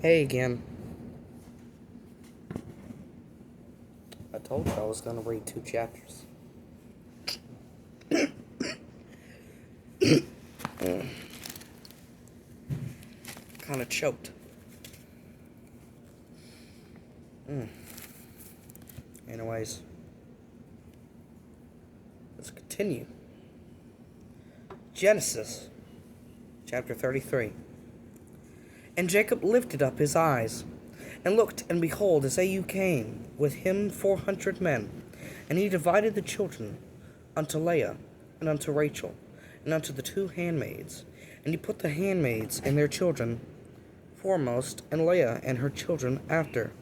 Hey again. I told you I was going to read 2 chapters. Kind of choked. Anyways, let's continue. Genesis, chapter 33. And Jacob lifted up his eyes, and looked, and behold, Esau came, with him 400 men. And he divided the children unto Leah, and unto Rachel, and unto the 2 handmaids. And he put the handmaids and their children foremost, and Leah and her children after,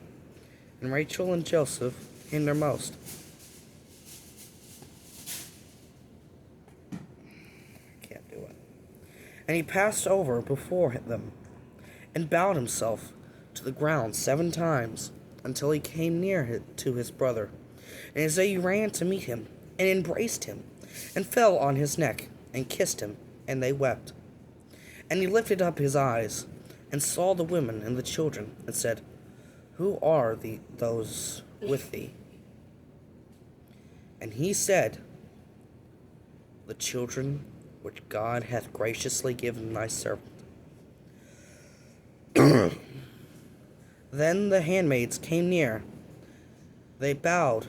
and Rachel and Joseph hindermost. Can't do it. And he passed over before them, and bowed himself to the ground 7 times, until he came near to his brother. And Esau ran to meet him, and embraced him, and fell on his neck, and kissed him, and they wept. And he lifted up his eyes, and saw the women and the children, and said, Who are those with thee? And he said, The children which God hath graciously given thy servant. Then the handmaids came near. They bowed,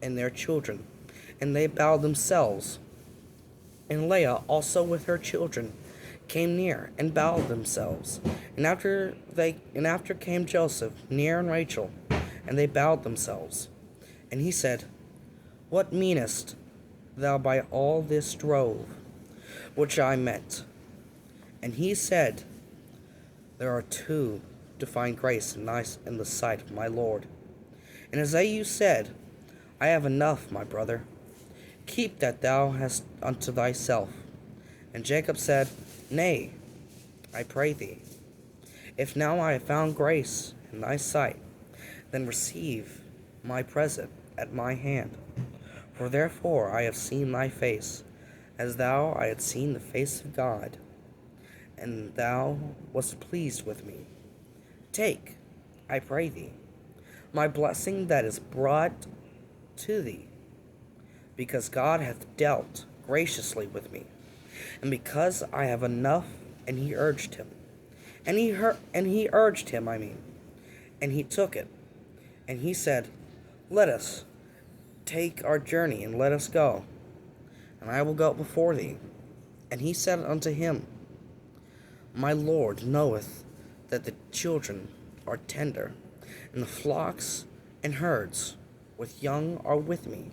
and their children, and they bowed themselves. And Leah also with her children came near, and bowed themselves. And after came Joseph near, and Rachel, and they bowed themselves. And he said, What meanest thou by all this drove which I met? And he said, There are 2 to find grace in the sight of my Lord. And Esau said, I have enough, my brother. Keep that thou hast unto thyself. And Jacob said, Nay, I pray thee, if now I have found grace in thy sight, then receive my present at my hand. For therefore I have seen thy face, as thou I had seen the face of God, and thou wast pleased with me. Take, I pray thee, my blessing that is brought to thee, because God hath dealt graciously with me, and because I have enough. And he urged him, and he took it, and he said, Let us take our journey, and let us go, and I will go before thee. And he said unto him, My Lord knoweth that the children are tender, and the flocks and herds with young are with me.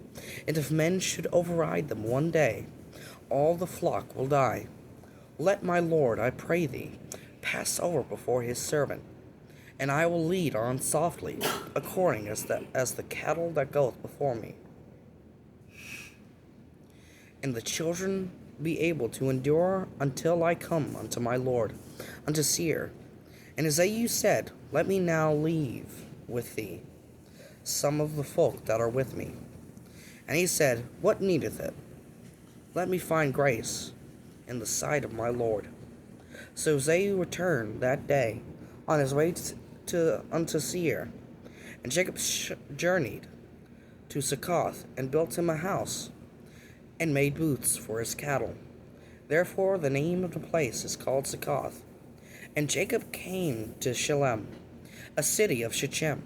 And if men should override them one day, all the flock will die. Let my Lord, I pray thee, pass over before his servant, and I will lead on softly, according as the cattle that goeth before me. And the children be able to endure until I come unto my Lord, unto Seir. And Esau said, Let me now leave with thee some of the folk that are with me. And he said, What needeth it? Let me find grace in the sight of my Lord. So Esau returned that day on his way unto Seir. And Jacob journeyed to Succoth, and built him a house, and made booths for his cattle. Therefore the name of the place is called Succoth. And Jacob came to Shalem, a city of Shechem,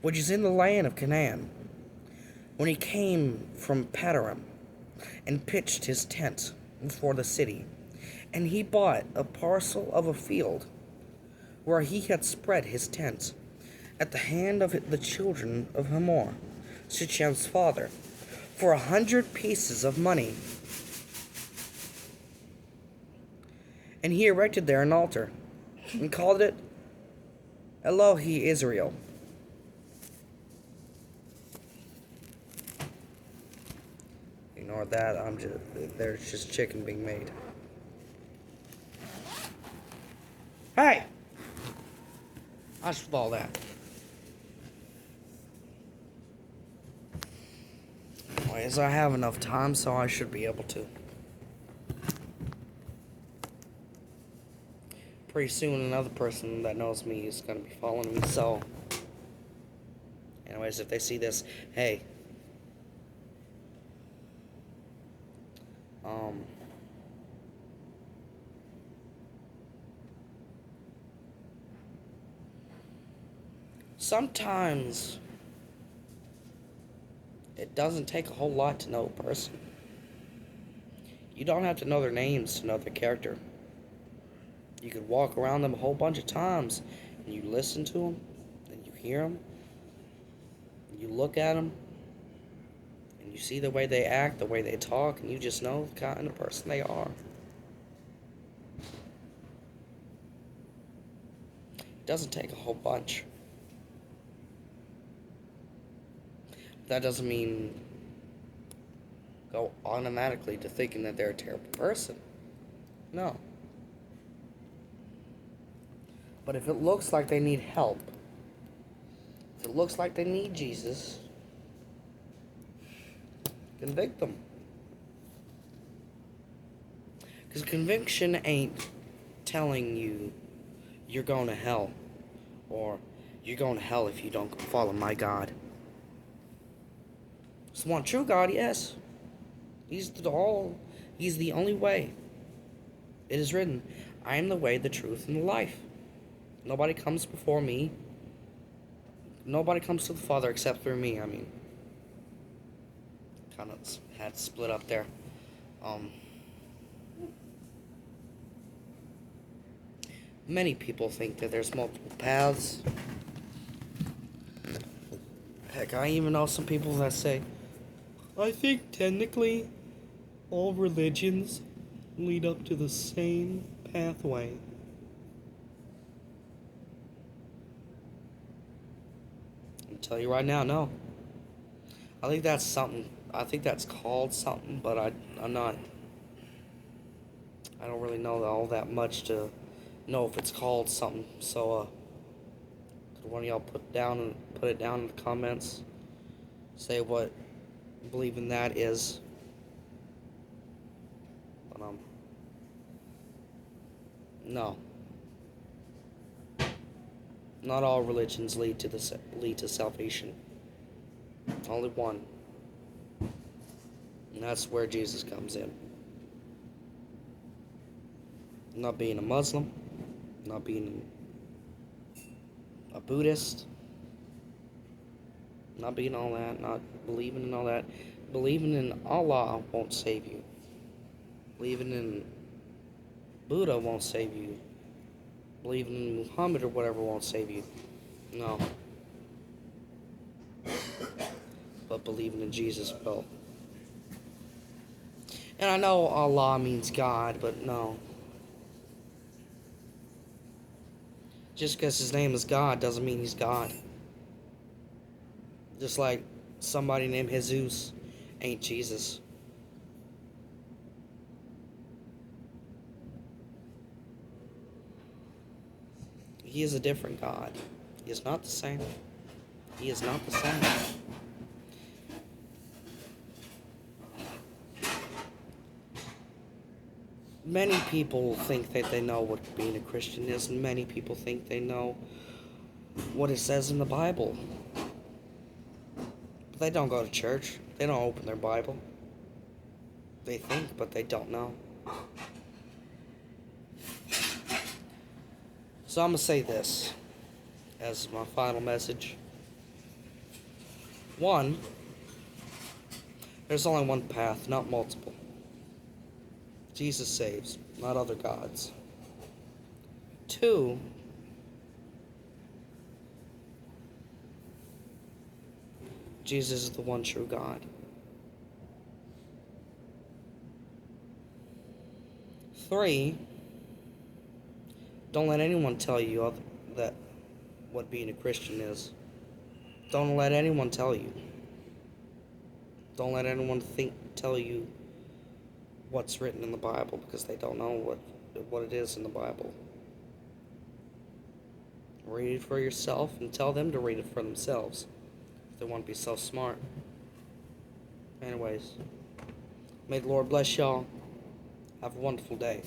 which is in the land of Canaan, when he came from Paddan, and pitched his tent before the city. And he bought a parcel of a field, where he had spread his tent, at the hand of the children of Hamor, Shechem's father, for 100 pieces of money. And he erected there an altar, and called it Elohe Israel. Ignore that, there's just chicken being made. Hey! What's with all that? Anyways, I have enough time, so I should be able to pretty soon another person that knows me is going to be following me. So, anyways, if they see this, hey, um, sometimes it doesn't take a whole lot to know a person. You don't have to know their names to know their character. You could walk around them a whole bunch of times, and you listen to them, and you hear them, and you look at them, and you see the way they act, the way they talk, and you just know the kind of person they are. It doesn't take a whole bunch. That doesn't mean go automatically to thinking that they're a terrible person. No. But if it looks like they need help, if it looks like they need Jesus, convict them. Because conviction ain't telling you you're going to hell, or you're going to hell if you don't follow my God. There's one true God, yes. He's the only way. It is written, I am the way, the truth, and the life. Nobody comes before me. Nobody comes to the Father except through me. I mean, kind of had split up there. Many people think that there's multiple paths. Heck, I even know some people that say, I think technically all religions lead up to the same pathway. I'll tell you right now, no. I think that's something. I think that's called something, but I'm not. I don't really know all that much to know if it's called something. So, could one of y'all put it down in the comments? Say what believing that is. But no. Not all religions lead to salvation. Only one. And that's where Jesus comes in. Not being a Muslim, not being a Buddhist, not being all that, not believing in all that. Believing in Allah won't save you. Believing in Buddha won't save you. Believing in Muhammad or whatever won't save you. No. But believing in Jesus will. And I know Allah means God, but no. Just because his name is God doesn't mean he's God. Just like somebody named Jesus ain't Jesus. He is a different God. He is not the same. He is not the same. Many people think that they know what being a Christian is, and many people think they know what it says in the Bible. But they don't go to church. They don't open their Bible. They think, but they don't know. So I'm going to say this as my final message. One, there's only one path, not multiple. Jesus saves, not other gods. Two, Jesus is the one true God. Three, don't let anyone tell you that what being a Christian is. Don't let anyone tell you. Don't let anyone tell you what's written in the Bible, because they don't know what it is in the Bible. Read it for yourself and tell them to read it for themselves if they want to be so smart. Anyways, may the Lord bless y'all. Have a wonderful day.